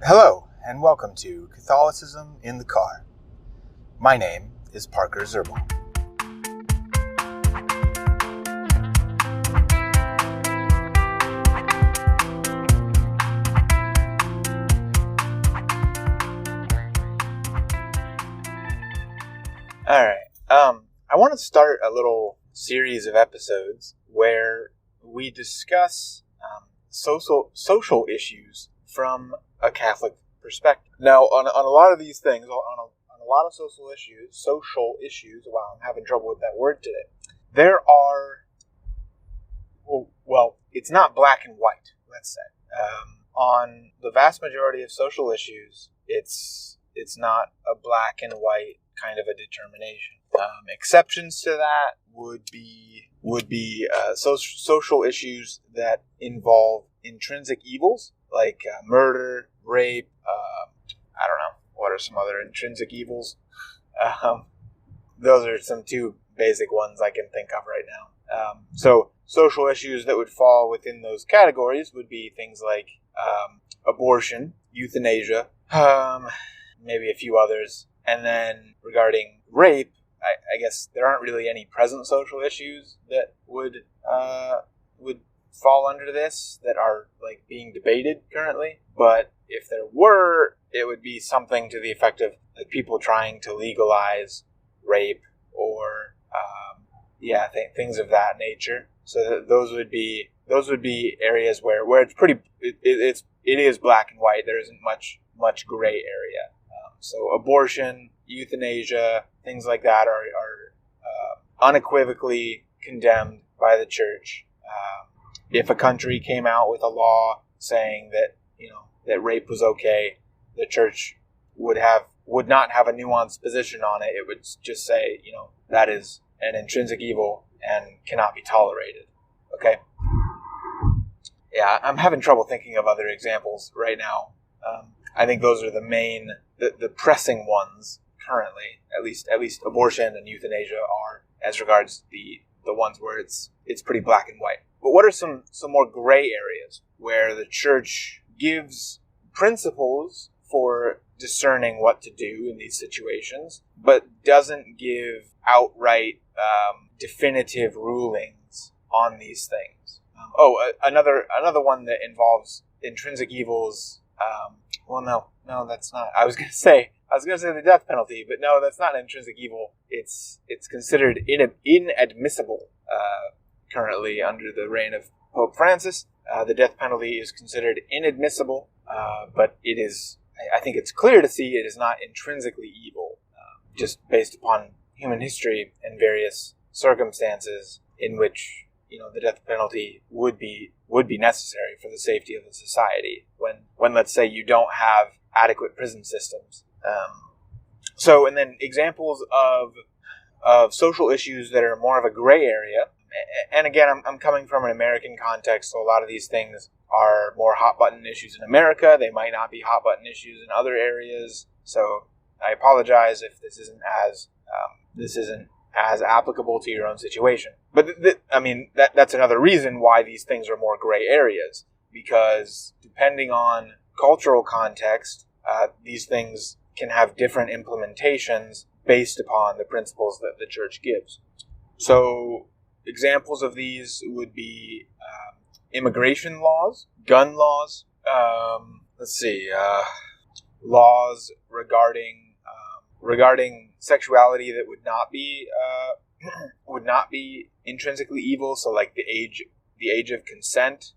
Hello, and welcome to Catholicism in the Car. My name is Parker Zerbal. Alright, I want to start a little series of episodes where we discuss social issues from a Catholic perspective. Now, on a lot of these things, on a lot of social issues, wow, I'm having trouble with that word today. There are, well, it's not black and white, let's say. On the vast majority of social issues, it's not a black and white kind of a determination. Exceptions to that would be social issues that involve intrinsic evils like murder, rape. I don't know, what are some other intrinsic evils? Those are some two basic ones I can think of right now. So social issues that would fall within those categories would be things like abortion, euthanasia, maybe a few others. And then regarding rape, I guess there aren't really any present social issues that would fall under this that are like being debated currently. But if there were, it would be something to the effect of like people trying to legalize rape or things of that nature. So those would be areas where it's pretty it is black and white. There isn't much gray area. So abortion, euthanasia, things like that are unequivocally condemned by the church. If a country came out with a law saying that rape was okay, the church would not have a nuanced position on it. It would just say, that is an intrinsic evil and cannot be tolerated. Okay? Yeah, I'm having trouble thinking of other examples right now. I think those are the main, the pressing ones currently. At least abortion and euthanasia are, as regards the ones where it's pretty black and white. But what are some more gray areas where the church gives principles for discerning what to do in these situations, but doesn't give outright definitive rulings on these things? Another one that involves intrinsic evils. No, that's not. I was gonna say the death penalty, but no, that's not an intrinsic evil. It's considered inadmissible currently under the reign of Pope Francis. The death penalty is considered inadmissible, but it is. I think it's clear to see it is not intrinsically evil, just based upon human history and various circumstances in which the death penalty would be necessary for the safety of the society when let's say you don't have adequate prison systems. And then examples of social issues that are more of a gray area. And again, I'm coming from an American context, so a lot of these things are more hot button issues in America. They might not be hot button issues in other areas. So I apologize if this isn't as applicable to your own situation. But that's another reason why these things are more gray areas, because depending on cultural context, these things can have different implementations based upon the principles that the church gives. So examples of these would be immigration laws, gun laws, laws regarding sexuality that would not be intrinsically evil. So like the age of consent,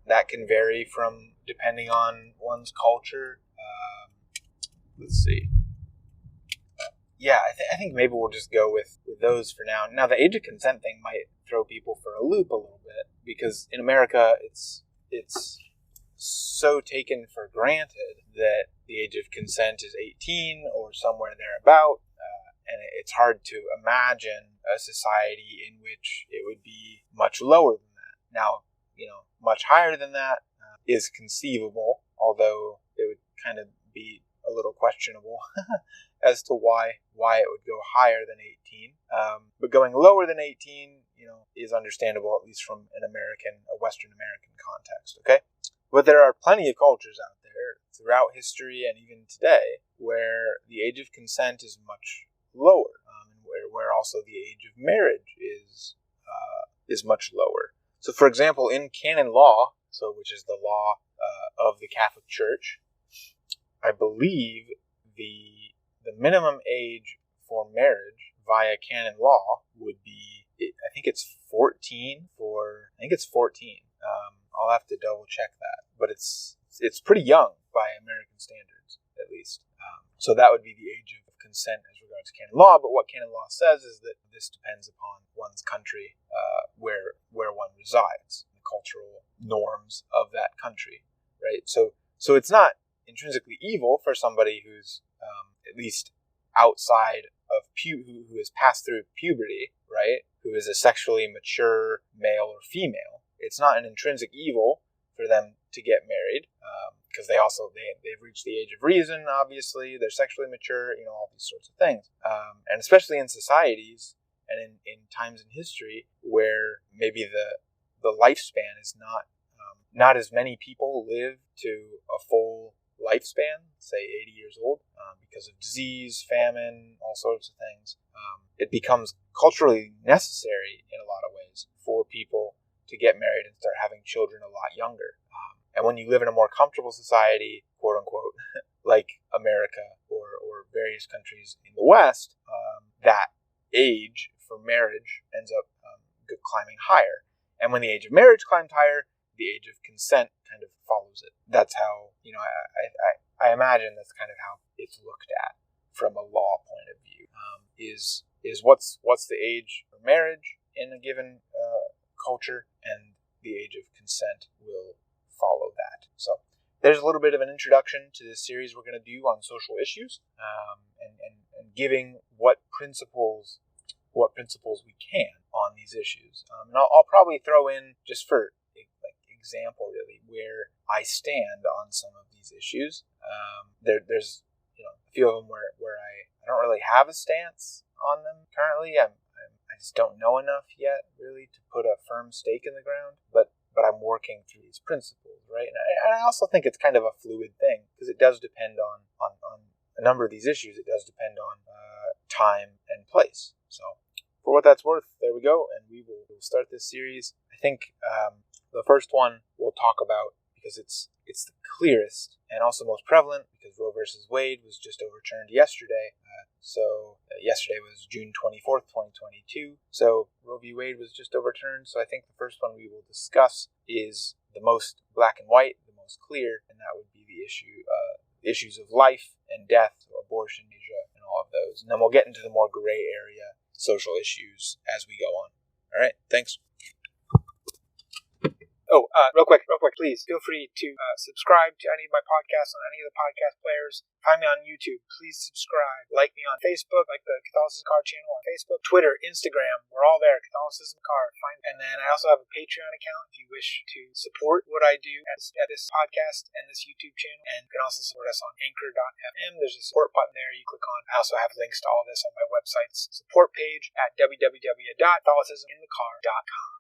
that can vary from depending on one's culture. I think maybe we'll just go with those for now. Now, the age of consent thing might throw people for a loop a little bit, because in America, it's so taken for granted that the age of consent is 18 or somewhere thereabout, and it's hard to imagine a society in which it would be much lower than that. Now, much higher than that is conceivable, although it would kind of be a little questionable as to why it would go higher than 18. But going lower than 18, is understandable, at least from a Western American context, okay? But there are plenty of cultures out there, throughout history and even today where the age of consent is much lower, and where also the age of marriage is much lower. So, for example, in canon law, which is the law of the Catholic Church, I believe the minimum age for marriage via canon law would be, I think it's 14. I'll have to double check that, but it's pretty young by American standards, at least. So that would be the age of consent as regards to canon law. But what canon law says is that this depends upon one's country, where one resides, the cultural norms of that country, right? So it's not intrinsically evil for somebody who's at least outside of who has passed through puberty, right? Who is a sexually mature male or female. It's not an intrinsic evil for them to get married, because they've reached the age of reason. Obviously, they're sexually mature. All these sorts of things, and especially in societies and in times in history where maybe the lifespan is not as many people live to a full lifespan, say 80 years old, because of disease, famine, all sorts of things. It becomes culturally necessary in a lot of ways for people to get married and start having children a lot younger. And when you live in a more comfortable society, quote unquote, like America or various countries in the West, that age for marriage ends up climbing higher. And when the age of marriage climbs higher, the age of consent kind of follows it. That's how, I imagine that's kind of how it's looked at from a law point of view. Is what's the age for marriage in a given culture, and the age of consent will follow that. So there's a little bit of an introduction to this series we're going to do on social issues, and giving what principles we can on these issues. And I'll probably throw in, just for example, really, where I stand on some of these issues. There's a few of them where I don't really have a stance on them currently. I just don't know enough yet, really, to put a firm stake in the ground. But I'm working through these principles, right? And I also think it's kind of a fluid thing, because it does depend on a number of these issues. It does depend on time and place. So, for what that's worth, there we go, and we will start this series. I think the first one we'll talk about, because it's the clearest and also most prevalent, because Roe versus Wade was just overturned yesterday. Yesterday was June 24th, 2022. So Roe v. Wade was just overturned. So I think the first one we will discuss is the most black and white, the most clear, and that would be the issues of life and death, abortion, and all of those. And then we'll get into the more gray area social issues as we go on. All right, thanks. Oh, real quick, please feel free to subscribe to any of my podcasts on any of the podcast players. Find me on YouTube. Please subscribe. Like me on Facebook, like the Catholicism Card channel on Facebook, Twitter, Instagram. We're all there, Catholicism Card. And then I also have a Patreon account if you wish to support what I do at this podcast and this YouTube channel. And you can also support us on Anchor.fm. There's a support button there you click on. I also have links to all of this on my website's support page at www.catholicisminthecard.com.